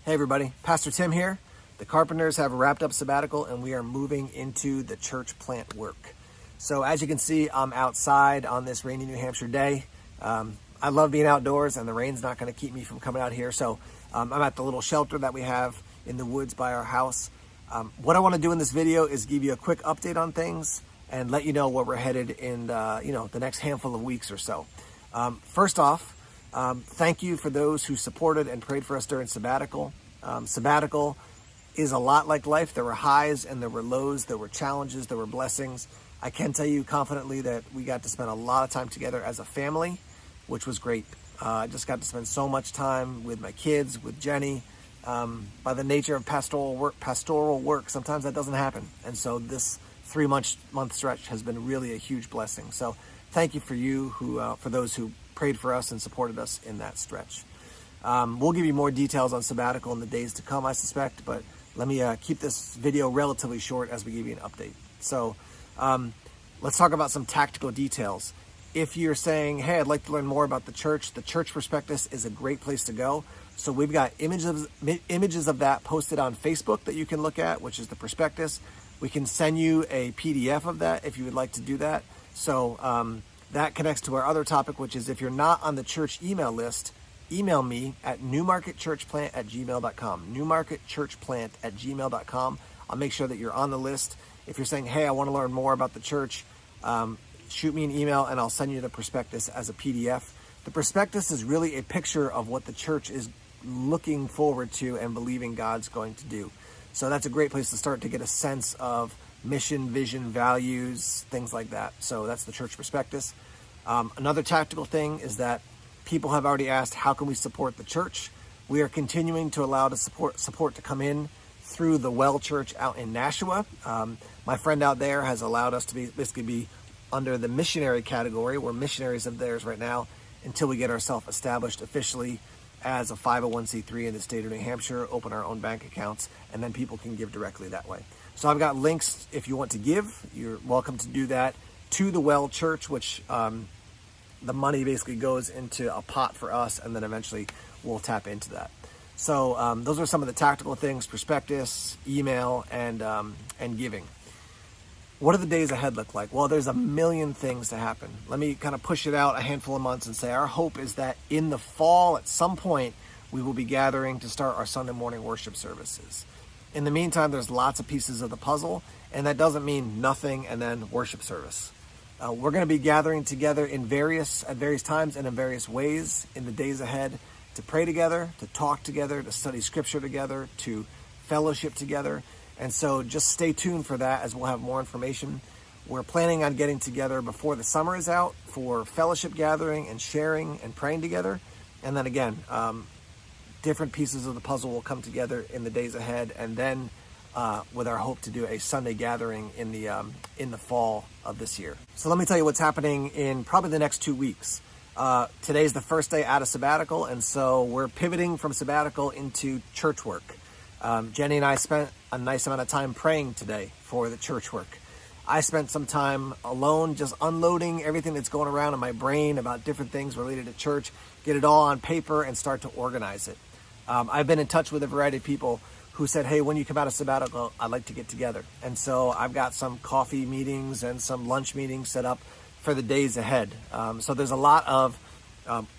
Hey everybody, Pastor Tim here. The Carpenters have wrapped up sabbatical and we are moving into the church plant work. So as you can see, I'm outside on this rainy New Hampshire day. I love being outdoors and the rain's not going to keep me from coming out here. So I'm at the little shelter that we have in the woods by our house. What I want to do in this video is give you a quick update on things and let you know where we're headed in the next handful of weeks or so. First off, thank you for those who supported and prayed for us during sabbatical. Sabbatical is a lot like life. There were highs and there were lows, there were challenges, there were blessings. I can tell you confidently that we got to spend a lot of time together as a family, which was great. I just got to spend so much time with my kids, with Jenny. By the nature of pastoral work, sometimes that doesn't happen. And so this 3-month stretch has been really a huge blessing. So thank you for those who prayed for us and supported us in that stretch. We'll give you more details on sabbatical in the days to come, I suspect, but let me keep this video relatively short as we give you an update. So let's talk about some tactical details. If you're saying, hey, I'd like to learn more about the church prospectus is a great place to go. So we've got images of that posted on Facebook that you can look at, which is the prospectus. We can send you a PDF of that if you would like to do that. So that connects to our other topic, which is if you're not on the church email list, email me at newmarketchurchplant@gmail.com. newmarketchurchplant@gmail.com. I'll make sure that you're on the list. If you're saying, hey, I want to learn more about the church, shoot me an email and I'll send you the prospectus as a PDF. The prospectus is really a picture of what the church is looking forward to and believing God's going to do. So that's a great place to start to get a sense of mission, vision, values, things like that. So that's the church prospectus. Another tactical thing is that people have already asked, how can we support the church? We are continuing to allow the support to come in through the Well Church out in Nashua. My friend out there has allowed us to basically be under the missionary category. We're missionaries of theirs right now until we get ourselves established officially as a 501c3 in the state of New Hampshire, open our own bank accounts, and then people can give directly that way. So I've got links if you want to give. You're welcome to do that to the Well Church, which the money basically goes into a pot for us, and then eventually we'll tap into that. So those are some of the tactical things: prospectus, email, and giving. What do the days ahead look like? Well, there's a million things to happen. Let me kind of push it out a handful of months and say our hope is that in the fall, at some point, we will be gathering to start our Sunday morning worship services. In the meantime, there's lots of pieces of the puzzle, and that doesn't mean nothing and then worship service. We're going to be gathering together at various times and in various ways in the days ahead to pray together, to talk together, to study scripture together, to fellowship together. And so just stay tuned for that as we'll have more information. We're planning on getting together before the summer is out for fellowship gathering and sharing and praying together. And then again, different pieces of the puzzle will come together in the days ahead. And then with our hope to do a Sunday gathering in the fall of this year. So let me tell you what's happening in probably the next 2 weeks. Today's the first day out of sabbatical, and so we're pivoting from sabbatical into church work. Jenny and I spent a nice amount of time praying today for the church work. I spent some time alone just unloading everything that's going around in my brain about different things related to church, get it all on paper and start to organize it. I've been in touch with a variety of people who said, hey, when you come out of sabbatical, I'd like to get together. And so I've got some coffee meetings and some lunch meetings set up for the days ahead. So there's a lot of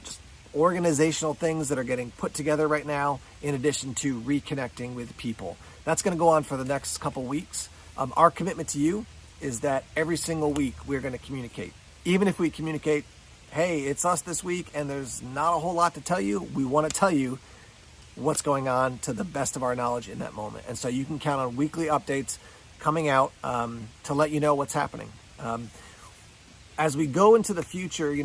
just organizational things that are getting put together right now, in addition to reconnecting with people. That's going to go on for the next couple weeks. Our commitment to you is that every single week we're going to communicate. Even if we communicate, hey, it's us this week and there's not a whole lot to tell you, we want to tell you what's going on to the best of our knowledge in that moment. And so you can count on weekly updates coming out to let you know what's happening. As we go into the future,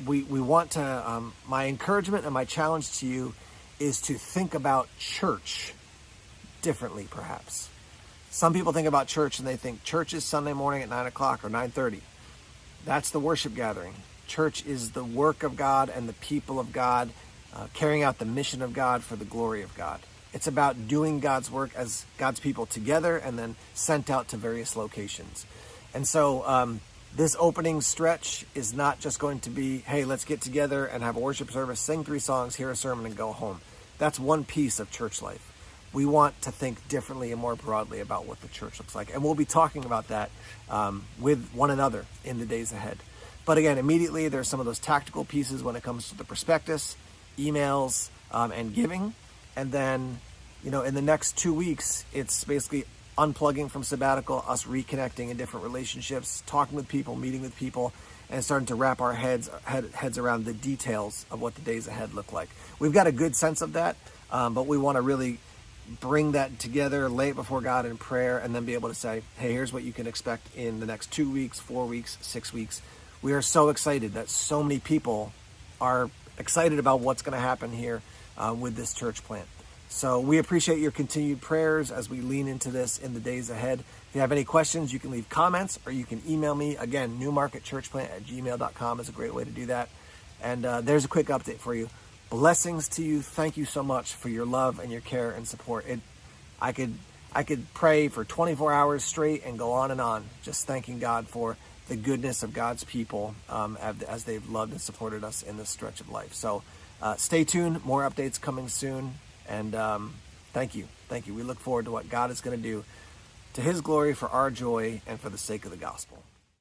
we want to, my encouragement and my challenge to you is to think about church differently, perhaps. Some people think about church and they think church is Sunday morning at 9 o'clock or 9:30. That's the worship gathering. Church is the work of God and the people of God, carrying out the mission of God for the glory of God. It's about doing God's work as God's people together and then sent out to various locations. And so this opening stretch is not just going to be, hey, let's get together and have a worship service, sing 3 songs, hear a sermon, and go home. that's one piece of church life. We want to think differently and more broadly about what the church looks like. And we'll be talking about that with one another in the days ahead. But again, immediately there's some of those tactical pieces when it comes to the prospectus, emails, and giving. And then, in the next 2 weeks, it's basically unplugging from sabbatical, us reconnecting in different relationships, talking with people, meeting with people, and starting to wrap our heads around the details of what the days ahead look like. We've got a good sense of that, but we want to really bring that together, lay it before God in prayer, and then be able to say, hey, here's what you can expect in the next 2 weeks, 4 weeks, 6 weeks. We are so excited that so many people are excited about what's going to happen here with this church plant. So we appreciate your continued prayers as we lean into this in the days ahead. If you have any questions, you can leave comments or you can email me. Again, newmarketchurchplant@gmail.com is a great way to do that. And there's a quick update for you. Blessings to you. Thank you so much for your love and your care and support. I could pray for 24 hours straight and go on, just thanking God for the goodness of God's people as they've loved and supported us in this stretch of life. So stay tuned. More updates coming soon. And thank you. We look forward to what God is going to do to his glory, for our joy, and for the sake of the gospel.